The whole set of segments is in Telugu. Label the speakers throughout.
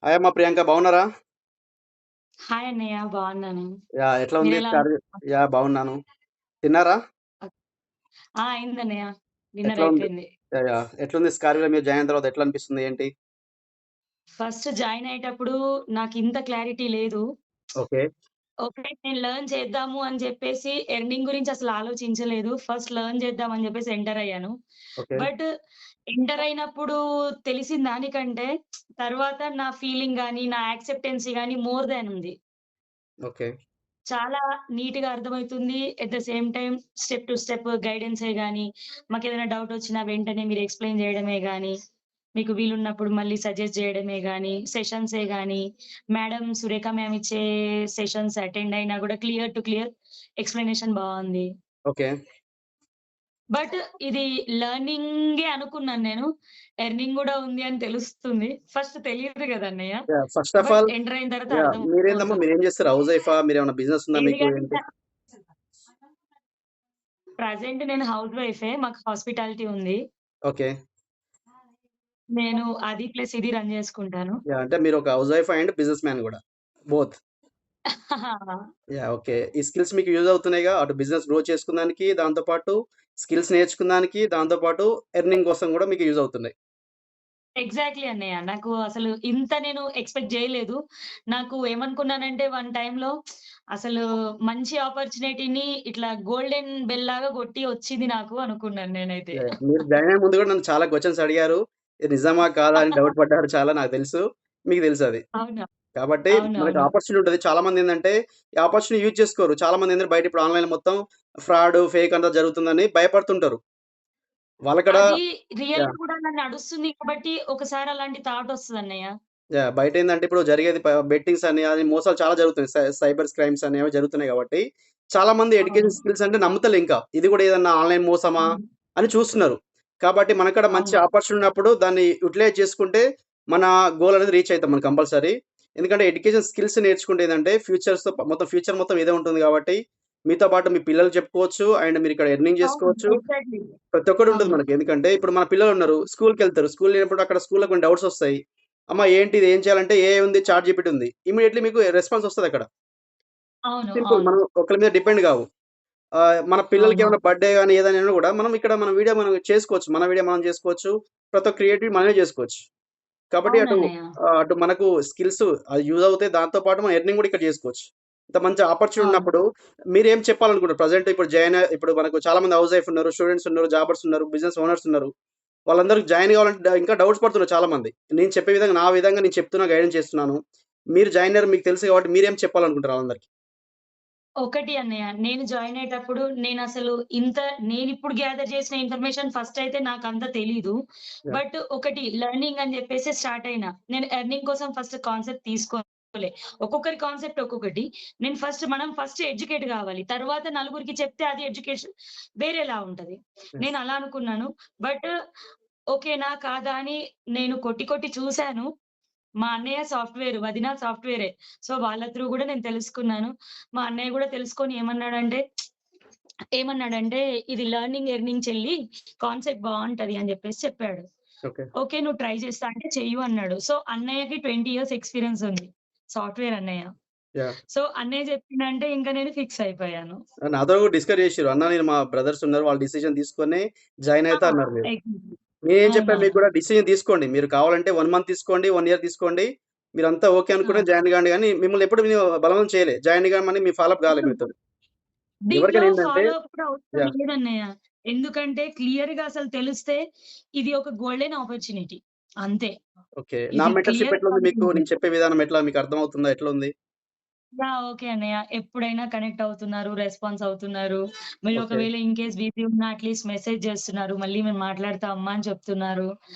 Speaker 1: హాయ్ అమ్మ ప్రియాంక బాగున్నారా?
Speaker 2: హాయ్ అన్నయ్య. బాగున్నాను.
Speaker 1: ఎట్లా ఉంది
Speaker 2: మీరెలా
Speaker 1: స్టడీ?
Speaker 2: ఉన్నారు?
Speaker 1: బాగున్నాను. తిన్నారా?
Speaker 2: అయిందన్నయ్య. డిన్నర్
Speaker 1: ఎట్లా ఉంది?
Speaker 2: అయిపోయింది.
Speaker 1: ఎట్లుంది స్కార్విలో మీరు జాయిన్ అయిన తర్వాత ఎట్లా అనిపిస్తుంది? ఏంటి?
Speaker 2: ఫస్ట్ జాయిన్ అయ్యేటప్పుడు నాకింత క్లారిటీ లేదు.
Speaker 1: ఓకే.
Speaker 2: ఓకే. నేను లెర్న్ చేద్దాము అని చెప్పేసి ఎర్నింగ్ గురించి అసలు ఆలోచించలేదు. ఫస్ట్ లెర్న్ చేద్దాం అని చెప్పేసి ఎంటర్ అయ్యాను.
Speaker 1: ఓకే.
Speaker 2: బట్ ఎంటర్ అయినప్పుడు తెలిసిన దానికంటే తర్వాత నా ఫీలింగ్ గాని, నా యాక్సెప్టెన్సీ గాని మోర్ దాన్ ఉంది.
Speaker 1: ఓకే.
Speaker 2: చాలా నీట్‌గా అర్థమైతుంది. At the same time step to step గైడెన్సే గాని, మాకేదైనా డౌటొచ్చినా వెంటనే మీరు ఎక్స్‌ప్లెయిన్ జేయడమే గాని, మీకు వీలున్నప్పుడు మళ్ళీ సజెస్ట్ జేయడమే గాని, సెషన్సే గాని, మేడం సురేఖ మ్యామ్ ఇచ్చే సెషన్స్ అటెండ్ అయినా గూడా క్లియర్ టు క్లియర్ ఎక్స్‌ప్లనేషన్ బావుంది.
Speaker 1: ఓకే.
Speaker 2: బట్ ఇది లెర్నింగే అనుకున్నాను నేను. ఎర్నింగ్ గూడా ఉంది అని తెలుస్తుంది. ఫస్ట్ తెలీదు గదా అన్నయ్య.
Speaker 1: First of
Speaker 2: but
Speaker 1: all
Speaker 2: enter అయిన తర్వాత
Speaker 1: మీరేందమ్మా
Speaker 2: అర్థమవుతుంది.
Speaker 1: మీరేం చేస్తారు? హౌస్ వైఫా? మీరేమన్నా బిజినెస్ ఉందా
Speaker 2: ఏది
Speaker 1: మీకు? ఏంటి?
Speaker 2: గాని ప్రెజెంట్ నేను హౌస్ వైఫే. మాకు హాస్పిటాలిటీ ఉంది.
Speaker 1: ఓకే.
Speaker 2: నేను అది ప్లస్ ఇది రన్ జేసుకుంటాను.
Speaker 1: అంటే మీరు ఒక house wife and business man గూడా. బోత్. ఓకే. ఈ స్కిల్స్ మీకు యూజ్ అవుతున్నాయిగా? అటు బిజినెస్ గ్రో చేసుకున్నానికి, దాంతో పాటు స్కిల్స్ నేర్చుకున్నానికి, దాంతో పాటు ఎర్నింగ్ కోసం గూడా మీకు యూజ్ అవుతున్నాయి.
Speaker 2: ఎగ్జాక్ట్‌లీ అన్నయ్య. నాకు అసలు ఇంత నేను ఎక్స్‌పెక్ట్ జేయలేదు. నాకు ఏమనుకున్నానంటే వన్ టైమ్‌లో అసలు మంచి ఆపర్చునిటీని ఇట్లా గోల్డెన్ బెల్ లాగా కొట్టి వచ్చింది నాకు అనుకున్నాను నేనైతే.
Speaker 1: మీరు జాయిన్ అయ్యే ముందు గూడా నన్ను చాలా క్వెషన్స్ అడిగారు. ఇది నిజమా? కాదా? అని డౌట్ పడ్డారు చాలా నాకు తెలుసు. మీకు తెలుసది.
Speaker 2: అవునా?
Speaker 1: కాబట్టి మనకు
Speaker 2: అవునవును.
Speaker 1: ఆపర్చునిటీ ఉంటది. చాలామందేందంటే, ఈ ఆపర్చునిటీ యూజ్ చేసుకోరు. చాలామందేందంటే బయట ఇప్పుడు ఆన్‌లైన్‌లో మొత్తం ఫ్రాడు, ఫేక్ అంతా జరుగుతుందని భయపడుతుంటారు. వాళ్ళక్కడ
Speaker 2: అది రియల్‌గా
Speaker 1: యాహ్!
Speaker 2: కూడా నడుస్తుంది కాబట్టి ఒకసారి అలాంటి థాట్ వస్తదన్నయ్య.
Speaker 1: బయటేందంటే ఇప్పుడు జరిగేది బెట్టింగ్స్ అని, అది మోసాలు చాలా జరుగుతున్నాయి. సైబర్ క్రైమ్స్ అనేవి జరుగుతున్నాయి కాబట్టి, చాలామంది
Speaker 2: అవును.
Speaker 1: ఎడ్యుకేషన్ స్కిల్స్ అంటే నమ్ముతలే ఇంకా. ఇది గూడా ఏదన్నా ఆన్‌లైన్ మోసమా
Speaker 2: అవును.
Speaker 1: అని చూస్తున్నారు. కాబట్టి మనకాడ మంచి
Speaker 2: అవును.
Speaker 1: ఆపర్చునిటీ ఉన్నప్పుడు దాన్ని యుటిలైజ్ చేసుకుంటే, మన గోల్ అనేది రీచ్ అయితాం మనం కంపల్సరీ. ఎందుకంటే ఎడ్యుకేషన్ స్కిల్స్ నేర్చుకుంటే ఏందంటే మొత్తం ఫ్యూచర్ మొత్తం ఇదే ఉంటుంది కాబట్టి, మీతో పాటు మీ పిల్లలకి చెప్పుకోవచ్చు. అండ్ మీరిక్కడ ఎర్నింగ్
Speaker 2: అవును.
Speaker 1: జేసుకోవచ్చు.
Speaker 2: ఎగ్జాక్ట్‌లీ.
Speaker 1: ప్రతి ఒక్కటి ఉంటది
Speaker 2: అవును.
Speaker 1: మనకి. ఎందుకంటే ఇప్పుడు మన పిల్లలున్నారు. స్కూల్‌కెళ్తారు. స్కూల్ లేనప్పుడు అక్కడ స్కూల్‌లో కొన్ని డౌట్స్ ఒస్తాయి. అమ్మ ఏంటి ఇది ఏం చేయాలంటే ఏఐ ఉంది, చాట్‌జీపీటీ ఉంది. ఇమ్మీడియేట్‌లీ మీకు రెస్పాన్స్ ఒస్తదక్కడ.
Speaker 2: అవును.
Speaker 1: సింపుల్.
Speaker 2: అవును.
Speaker 1: మనం ఒకళ్ళ మీద డిపెండ్ గావు. మన
Speaker 2: అవును.
Speaker 1: పిల్లలకేమైనా బర్త్‌డే గాని ఏదైనా గూడా మనం ఇక్కడ మన వీడియో మనం చేసుకోవచ్చు. మన వీడియో మనం చేసుకోవచ్చు. ప్రతి ఒక్క క్రియేటివ్ మనమే చేసుకోవచ్చు. కాబట్టి
Speaker 2: అవునన్నయ్య.
Speaker 1: అటు మనకు స్కిల్స్ అది యూజ్ అవుతాయి. దాంతో పాటు మనం ఎర్నింగ్ గూడా ఇక్కడ జేసుకోవచ్చు. ఇంత మంచి ఆపర్చునిటీ
Speaker 2: అవును.
Speaker 1: ఉన్నప్పుడు మీరేం చెప్పాలనుకుంటారు? ప్రెజెంట్ ఇప్పుడు ఇప్పుడు మనకు చాలా మంది హౌస్ వైఫ్ ఉన్నారు. స్టూడెంట్స్ ఉన్నారు. జాబర్స్ ఉన్నారు. బిజినెస్ ఓనర్స్ ఉన్నారు. వాళ్ళందరూ జాయిన్ గావాలంటే ఇంకా డౌట్స్ పడుతున్నారు చాలామంది. నేను చెప్పే విధంగా నా విధంగా నేను చెప్తున్నా, గైడెన్స్ చేస్తున్నాను. మీరు జాయిన్ అయ్యారు మీకు తెలుసు కాబట్టి మీరేం చెప్పాలనుకుంటారు ఆళ్ళందరికి?
Speaker 2: ఒకటి అన్నయ్య. నేను జాయిన్ అయ్యేటప్పుడు నేనసలు ఇంత నేనిప్పుడు గ్యాదర్ చేసిన ఇన్ఫర్మేషన్ ఫస్ట్ అయితే నాకంత తెలీదు.
Speaker 1: యాహ్!
Speaker 2: బట్ ఒకటి లెర్నింగ్ అని చెప్పేసి స్టార్ట్ అయినా. నేను ఎర్నింగ్ కోసం ఫస్ట్ కాన్సెప్ట్ తీసుకోలే. ఒక్కొక్కరి కాన్సెప్ట్ ఒక్కొక్కటి. మనం ఫస్ట్ ఎడ్యుకేట్ గావాలి. తర్వాత నలుగురికి చెప్తే అది ఎడ్యుకేషన్ వేరేలా ఉంటది.
Speaker 1: యెస్.
Speaker 2: నేను అలా అనుకున్నాను. బట్ ఓకేనా? కాదా? అని నేను కొట్టి కొట్టి చూసాను. మా అన్నయ్య సాఫ్ట్‌వేర్, వదిన సాఫ్ట్‌వేరే. సో, వాళ్ళ త్రూ గూడా నేను తెలుసుకున్నాను. మా అన్నయ్య గూడా తెలుసుకొని ఏమన్నాడంటే, "ఇది లెర్నింగ్, ఎర్నింగ్ చెల్లి కాన్సెప్ట్ బావుంటది" అని జెప్పేసి చెప్పాడు.
Speaker 1: ఓకే.
Speaker 2: "ఓకే. నువ్వు ట్రై చేస్తా అంటే చెయ్యు" అన్నాడు. సో, అన్నయ్యకి 20 ఇయర్స్ ఎక్స్‌పీరియన్స్ ఉంది. సాఫ్ట్‌వేర్ అన్నయ్య.
Speaker 1: యాహ్!
Speaker 2: సో, అన్నయ్య చెప్పిండంటే ఇంక నేను ఫిక్స్ అయిపోయాను.
Speaker 1: నాతో కూడా డిస్కస్ చేసిర్రు. అన్న నేను మా బ్రదర్స్ ఉన్నారు. వాళ్ళు డిసిషన్ తీసుకొని జాయిన్
Speaker 2: ఆ!
Speaker 1: అయితా అన్నారు మీరు.
Speaker 2: ఎగ్జాక్ట్‌లీ.
Speaker 1: నేనేం చెప్పాను మీకు
Speaker 2: అవునవును.
Speaker 1: కూడా డిసిషన్ తీసుకోండి. మీరు కావాలంటే 1 మంత్ తీసుకోండి, 1 ఇయర్ తీసుకోండి. మీరంతా ఓకే అనుకుంటే
Speaker 2: ఆ!
Speaker 1: జాయిన్ గాండి గానీ మిమ్మల్ని ఎప్పుడు నేను బలవంతం చేయలే. జాయిన్ గామని మీ ఫాలో అప్ గాలే మీతోని.
Speaker 2: దీంట్లో
Speaker 1: ఎవరికైనా ఏందంటే
Speaker 2: ఫాలో అప్ కూడా అవసరం
Speaker 1: యాహ్!
Speaker 2: లేదన్నయ్య. ఎందుకంటే క్లియర్‌గా అసలు తెలిస్తే ఇది ఒక గోల్డెన్ ఆపర్చునిటీ. అంతే.
Speaker 1: ఓకే. నా
Speaker 2: ఇది
Speaker 1: మెంటర్‌షిప్
Speaker 2: క్లియర్‌గా
Speaker 1: ఎట్లుంది మీకు?
Speaker 2: అనుకుంటే
Speaker 1: నేను చెప్పే విధానం ఎట్లా మీకు అర్థమవుతుందా? ఎట్లుంది?
Speaker 2: ఓకే అన్నయ్య. ఎప్పుడైనా కనెక్ట్ అవుతున్నారు, రెస్పాన్స్ అవుతున్నారు. మీరు
Speaker 1: ఓకే.
Speaker 2: ఒకవేళ ఇన్ కేస్ బిజీ ఉన్నా అట్‌లీస్ట్ మెసేజ్ చేస్తున్నారు. మళ్ళీ మేము మాట్లాడతాం అమ్మా అని చెప్తున్నారు.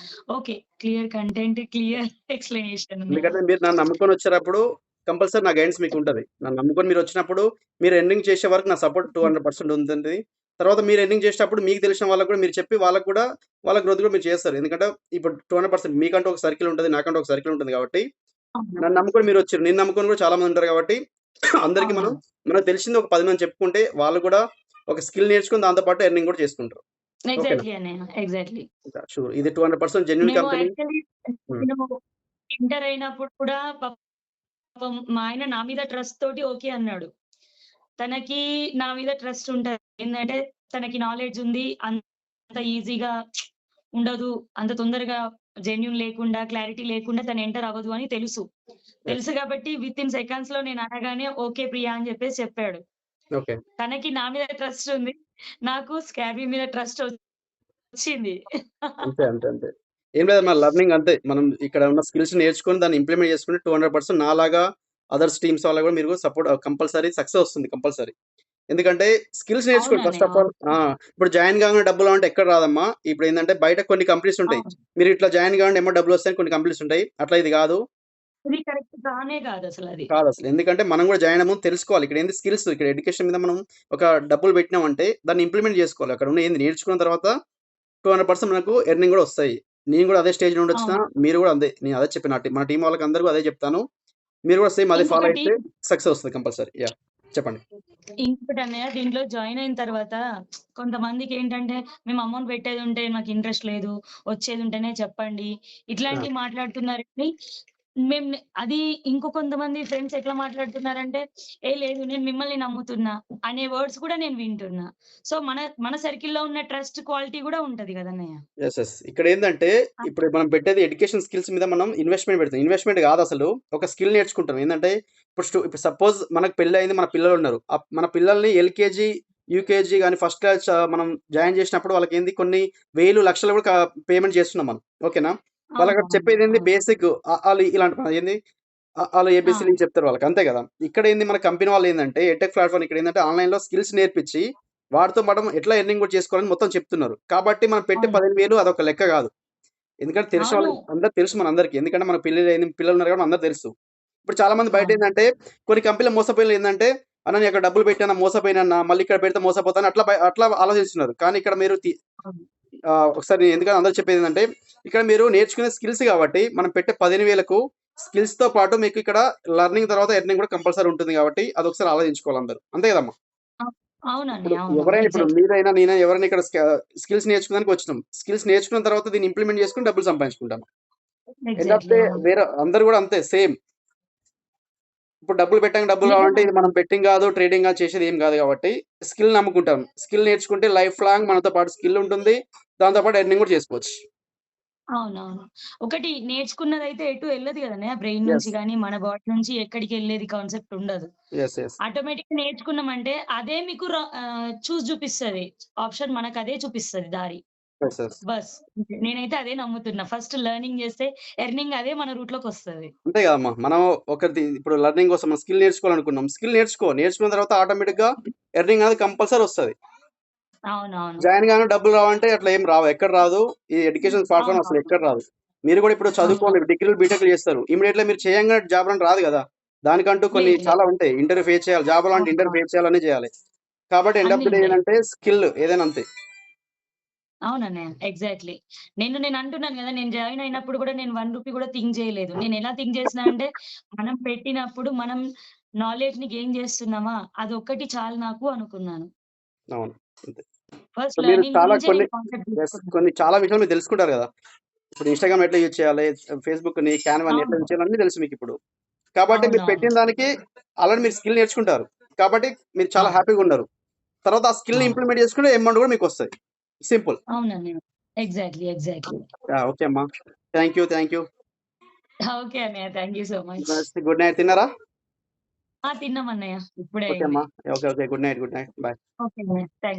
Speaker 2: Okay. Clear content, clear explanation అన్నయ్య.
Speaker 1: ఎందుకంటే మీరు నన్ను నమ్ముకొనొచ్చేటప్పుడు కంపల్సరీ నా గైడెన్స్ మీకుంటది. నన్ను నమ్ముకొని మీరొచ్చినప్పుడు మీరు ఎర్నింగ్ చేసే వరకు నా సపోర్ట్ 200% ఉంటుంది. తర్వాత మీరు ఎర్నింగ్ చేసేటప్పుడు మీకు తెలిసిన వాళ్ళకి కూడా మీరు చెప్పి వాళ్ళకి కూడా వాళ్ళ గ్రోత్ కూడా మీరు చేస్తారు. ఎందుకంటే ఇప్పుడు 200% మీకంటూ ఒక సర్కిల్ ఉంటది. నాకంటూ ఒక సర్కిల్ ఉంటుంది కాబట్టి
Speaker 2: అవును.
Speaker 1: నన్ను నమ్ముకొని మీరొచ్చారు. నిన్ను నమ్ముకొని కూడా చాలా మంది ఉంటారు కాబట్టి అందరికి
Speaker 2: అవును.
Speaker 1: మనకు తెలిసింది ఒక 10 మంది చెప్పుకుంటే వాళ్ళు కూడా ఒక స్కిల్ నేర్చుకొని దాంతో పాటు ఎర్నింగ్ కూడా చేసుకుంటారు. ఓకేనా?
Speaker 2: ఎగ్జాక్ట్‌లీ అన్నయ్య. ఎగ్జాక్ట్‌లీ.
Speaker 1: షూర్. ఇది 200% జెన్యూన్
Speaker 2: మేము
Speaker 1: కంపెనీ.
Speaker 2: యాక్చువల్లీ
Speaker 1: హ్మ్.
Speaker 2: నేను ఇంటర్ అయినప్పుడు కూడా పాపం మా ఆయన నా మీద ట్రస్ట్ తోటి ఓకే అన్నాడు. తనకి నా మీద ట్రస్ట్ ఉంటది. ఏందంటే తనకి నాలెడ్జ్ ఉంది. అంత ఈజీగా ఉండదు. అంత తొందరగా జెన్యూన్ లేకుండా, క్లారిటీ లేకుండా తను ఎంటర్ అవ్వదు అని తెలుసు.
Speaker 1: యెస్.
Speaker 2: తెలుసు కాబట్టి వితిన్ సెకండ్స్‌లో నేను అనగానే ఓకే ప్రియా అని చెప్పేసి చెప్పాడు.
Speaker 1: ఓకే.
Speaker 2: తనకి నా మీద ట్రస్ట్ ఉంది. నాకు స్కాబీ మీద ట్రస్ట్ వచ్చింది.
Speaker 1: అంతే. అంతే. అంతే. ఏం లేదమ్మా లెర్నింగ్ అంతే. మనం ఇక్కడ ఉన్న స్కిల్స్ నేర్చుకొని దాన్ని ఇంప్లిమెంట్ చేసుకుంటే 200% నాలాగా అదర్స్ టీమ్స్ వాళ్ళకి కూడా మీరు సపోర్ట్ కంపల్సరీ సక్సెస్ వస్తుంది కంపల్సరీ. ఎందుకంటే స్కిల్స్ నేర్చుకోండి
Speaker 2: అవునండి.
Speaker 1: First of all.
Speaker 2: అవును.
Speaker 1: ఇప్పుడు జాయిన్ కాగానే డబ్బులు రావంటే ఎక్కడ రాదమ్మా. ఇప్పుడేందంటే బయట కొన్ని కంపెనీస్ ఉంటాయి.
Speaker 2: అవును.
Speaker 1: మీరు ఇట్లా జాయిన్ కాగానే ఏమో డబ్బులొస్తాయని కొన్ని కంపెనీస్ ఉంటాయి. అట్లా ఇది కాదు.
Speaker 2: ఇది కరెక్ట్ కానే కాదసలది.
Speaker 1: కాదసలు. ఎందుకంటే మనం కూడా జాయిన్ అయ్యే ముందు తెలుసుకోవాలి. ఇక్కడ ఏంది స్కిల్స్ ఇక్కడ ఎడ్యుకేషన్ మీద మనం ఒక డబ్బులు పెట్టినామంటే దాన్ని ఇంప్లిమెంట్ చేసుకోవాలి. అక్కడ ఉన్న ఏంది నేర్చుకున్న తర్వాత 200% మనకు ఎర్నింగ్ కూడా వస్తాయి. నేను కూడా అదే స్టేజ్ నుండి వచ్చిన,
Speaker 2: అవును.
Speaker 1: మీరు కూడా అంతే. నేను అదే చెప్పిన మన టీమ్ వాళ్ళకి అందరికీ అదే చెప్తాను. మీరు కూడా సేమ్ అదే ఫాలో
Speaker 2: ఇంకొకటి
Speaker 1: అయితే సక్సెస్ వస్తది కంపల్సరీ. యాహ్! చెప్పండి.
Speaker 2: ఇంకోటన్నయ్య దీంట్లో జాయిన్ అయిన తర్వాత కొంతమందికేంటంటే, మేము అమౌంట్ పెట్టేదుంటే మాకు ఇంట్రెస్ట్ లేదు. వచ్చేదుంటేనే చెప్పండి.
Speaker 1: ఆ!
Speaker 2: ఇట్లాంటివి మాట్లాడుతున్నారు కానీ, మేము అది ఇంకో కొంతమంది ఫ్రెండ్స్ ఎట్లా మాట్లాడుతున్నారంటే, "ఏ లేదు నేను మిమ్మల్ని నమ్ముతున్నా" అనే వర్డ్స్ కూడా నేను వింటున్నా. సో, మన మన సర్కిల్‌లో ఉన్న ట్రస్ట్ క్వాలిటీ కూడా ఉంటది గదన్నయ్య.
Speaker 1: యెస్. యెస్. ఇక్కడేందంటే,
Speaker 2: ఆ!
Speaker 1: ఇప్పుడు మనం పెట్టేది ఎడ్యుకేషన్ స్కిల్స్ మీద మనం ఇన్వెస్ట్‌మెంట్ పెడతాం. ఇన్వెస్ట్‌మెంట్ గాదసలు. ఒక స్కిల్ నేర్చుకుంటాం. ఏందంటే, ఇప్పుడు సపోజ్ మనకు పెళ్లయింది. మన పిల్లలున్నారు. మన పిల్లల్ని ఎల్‌కేజీ, యూకేజీ గాని ఫస్ట్ క్లాస్ మనం జాయిన్ చేసినప్పుడు వాళ్ళకేంది కొన్ని వేలు, లక్షలు కూడా పేమెంట్ చేస్తున్నాం మనం. ఓకేనా? వాళ్ళకక్కడ
Speaker 2: అవునవును.
Speaker 1: చెప్పేదేంది
Speaker 2: అవును.
Speaker 1: బేసిక్ ఆలు ఇలాంటి ఏంది ఆలు
Speaker 2: ఆ!
Speaker 1: ఏబీసీలు చెప్తారు వాళ్ళకి. అంతే గదా! ఇక్కడేంది మన కంపెనీ వాళ్ళేందంటే, ఎడ్‌టెక్ ప్లాట్‌ఫార్మ్ ఇక్కడేందంటే ఆన్‌లైన్‌లో స్కిల్స్ నేర్పించి వాటితో పాటు ఎట్లా ఎర్నింగ్ కూడా చేసుకోవాలని మొత్తం చెప్తున్నారు. కాబట్టి మనం పెట్టే
Speaker 2: అవును.
Speaker 1: 15,000 అదొక లెక్క గాదు. ఎందుకంటే తెలిసిన
Speaker 2: అవును.
Speaker 1: వాళ్ళకి అందరికి తెలుసు మనందరికి. ఎందుకంటే మన పిల్లలున్నారు కాబట్టి అందరికి తెలుసు. ఇప్పుడు చాలా మంది
Speaker 2: అవును.
Speaker 1: బయటేందంటే కొన్ని కంపెనీలు మోసపోయినోళ్ళు ఏందంటే, "అన్న నేను అక్కడ డబ్బులు పెట్టాను మోసపోయానన్న. మళ్ళీ ఇక్కడ పెడితే మోసపోతాను" అట్లా ఆలోచిస్తున్నారు. కానీ ఇక్కడ మీరు
Speaker 2: అవును.
Speaker 1: ఒకసారి ఎందుకంటే అందరికి చెప్పేదేందంటే, ఇక్కడ మీరు నేర్చుకునే స్కిల్స్ కాబట్టి మనం పెట్టే 15,000కు స్కిల్స్‌తో పాటు మీకు ఇక్కడ లెర్నింగ్ తర్వాత ఎర్నింగ్ కూడా కంపల్సరీ ఉంటుంది కాబట్టి అదొకసారి ఆలోచించుకోవాలి అందరూ. అంతే కదమ్మా!
Speaker 2: అవ్ అవునండి.
Speaker 1: ఇప్పుడు
Speaker 2: అవును.
Speaker 1: ఎవరైనా ఇప్పుడు
Speaker 2: ఎగ్జాక్ట్‌లీ.
Speaker 1: మీరైనా, నేనైనా ఎవరైనా ఇక్కడ స్కిల్స్ నేర్చుకోవడానికి వచ్చినాం. స్కిల్స్ నేర్చుకున్న తర్వాత దీన్ని ఇంప్లిమెంట్ చేసుకొని డబ్బులు సంపాదించుకుంటాం. End of
Speaker 2: exactly.
Speaker 1: డే
Speaker 2: అవును.
Speaker 1: వేరే అందరూ గూడా అంతే సేమ్. ఇప్పుడు డబ్బులు పెట్టంగా డబ్బులు రావాలంటే ఇది
Speaker 2: నిజమండి.
Speaker 1: మనం బెట్టింగ్ గాదు, ట్రేడింగ్ గాదు చేసేది ఏం గాదు గాబట్టి స్కిల్ నమ్ముకుంటాం. స్కిల్ నేర్చుకుంటే లైఫ్ లాంగ్ మనతో పాటు స్కిల్ ఉంటుంది. దాంతో పాటు ఎర్నింగ్ గూడా చేసుకోవచ్చు.
Speaker 2: అవునవును. ఒకటి నేర్చుకున్నదైతే ఎటు ఎళ్ళదు గదన్నయ్య. బ్రెయిన్ నుంచి
Speaker 1: యెస్.
Speaker 2: గాని, మన బాడీ నుంచి ఎక్కడికెళ్ళేది కాన్సెప్ట్ ఉండదు.
Speaker 1: యెస్. యెస్.
Speaker 2: ఆటోమేటిక్‌గా నేర్చుకున్నామంటే అదే మీకు చూసి చూపిస్తది. ఆప్షన్ మనకదే చూపిస్తది దారి.
Speaker 1: యెస్. యెస్.
Speaker 2: బస్. నేనైతే అదే నమ్ముతున్నా. ఫస్ట్ లెర్నింగ్ జేస్తే ఎర్నింగ్ అదే మన రూట్‌లోకొస్తది.
Speaker 1: అంతే గదమ్మా! మనం ఒకటి ఇప్పుడు లెర్నింగ్ కోసం మనం స్కిల్ నేర్చుకోవాలనుకున్నాం. స్కిల్ నేర్చుకున్న తర్వాత ఆటోమేటిక్‌గా ఎర్నింగ్ అనేది కంపల్సరీ వస్తది.
Speaker 2: అవునవును.
Speaker 1: జాయిన్ గాను డబ్బులు రావంటే అట్లా ఏం రావు. ఎక్కడ రాదు. ఈ ఎడ్యుకేషన్ ప్లాట్‌ఫార్మ్ అసలు
Speaker 2: అవునవును.
Speaker 1: ఎక్కడ రాదు. మీరు గూడా ఇప్పుడు
Speaker 2: అవును.
Speaker 1: చదువుకోండి. డిగ్రీలు, బీటెక్‌లు చేస్తారు. ఇమ్మీడియేట్‌గా మీరు చేయంగానే జాబ్ అంటే రాదు గదా! దానికంటూ కొన్ని
Speaker 2: లేదు.
Speaker 1: చాలా
Speaker 2: లేదు.
Speaker 1: ఉంటాయి. ఇంటర్వ్యూ ఫేస్ చేయాలి. జాబ్ అలాంటి ఇంటర్వ్యూ
Speaker 2: అవునవును.
Speaker 1: ఫేస్ చేయాలి. అన్నీ చేయాలి. కాబట్టి ఎండ్ ఆఫ్
Speaker 2: అన్నీ
Speaker 1: ది డే
Speaker 2: ఉంటాయి.
Speaker 1: ఏందంటే స్కిల్ ఏదైనా అంతే.
Speaker 2: అవునన్నయ్య. ఎగ్జాక్ట్‌లీ. నేను అంటున్నాను గదా! నేను జాయిన్ అయినప్పుడు గూడా నేను రూ. 1 కూడా థింక్ జేయలేదు. నేనెలా థింక్ చేసినా అంటే, మనం పెట్టినప్పుడు మనం నాలెడ్జ్‌ని గెయిన్ జేస్తున్నామా? అదొక్కటి చాలు నాకు అనుకున్నాను.
Speaker 1: అవును. అంతే.
Speaker 2: ఫస్ట్
Speaker 1: ఇప్పుడు మీరు
Speaker 2: లెర్నింగ్
Speaker 1: చాలా
Speaker 2: గురించే
Speaker 1: కొన్ని
Speaker 2: నేను కాన్సెప్ట్
Speaker 1: యెస్.
Speaker 2: తీసుకున్నా.
Speaker 1: కొన్ని చాలా విషయాలు మీరు తెలుసుకుంటారు గదా! ఇప్పుడు ఇన్‌స్టాగ్రామ్ ఎట్లా యూజ్ చేయాలి? ఫేస్‌బుక్‌ని, క్యాన్వాని ఎట్లా
Speaker 2: అవును.
Speaker 1: యూజ్ చేయాలి అన్నీ తెలుసు మీకిప్పుడు. కాబట్టి మీరు
Speaker 2: అవునవును.
Speaker 1: పెట్టిన దానికి ఆల్రెడీ మీరు స్కిల్ నేర్చుకుంటారు. కాబట్టి మీరు చాలా
Speaker 2: అవును.
Speaker 1: హ్యాపీగున్నారు. తర్వాత ఆ స్కిల్‌ని
Speaker 2: అవును.
Speaker 1: ఇంప్లిమెంట్ చేసుకుంటే అమౌంట్ గూడా మీకొస్తది. సింపుల్.
Speaker 2: అవునన్నయ్య. ఎగ్జాక్ట్‌లీ. ఎగ్జాక్ట్‌లీ.
Speaker 1: యాహ్! ఓకే అమ్మా. Thank you. Thank you.
Speaker 2: Okay అన్నయ్య. Thank you so much.
Speaker 1: Good night. తిన్నారా?
Speaker 2: తిన్నామన్నయ్య. ఇప్పుడే
Speaker 1: ఓకే
Speaker 2: అయింది.
Speaker 1: అమ్మా. Okay. Okay. Good night. Good night. Bye.
Speaker 2: Okay అన్నయ్య. Thank you.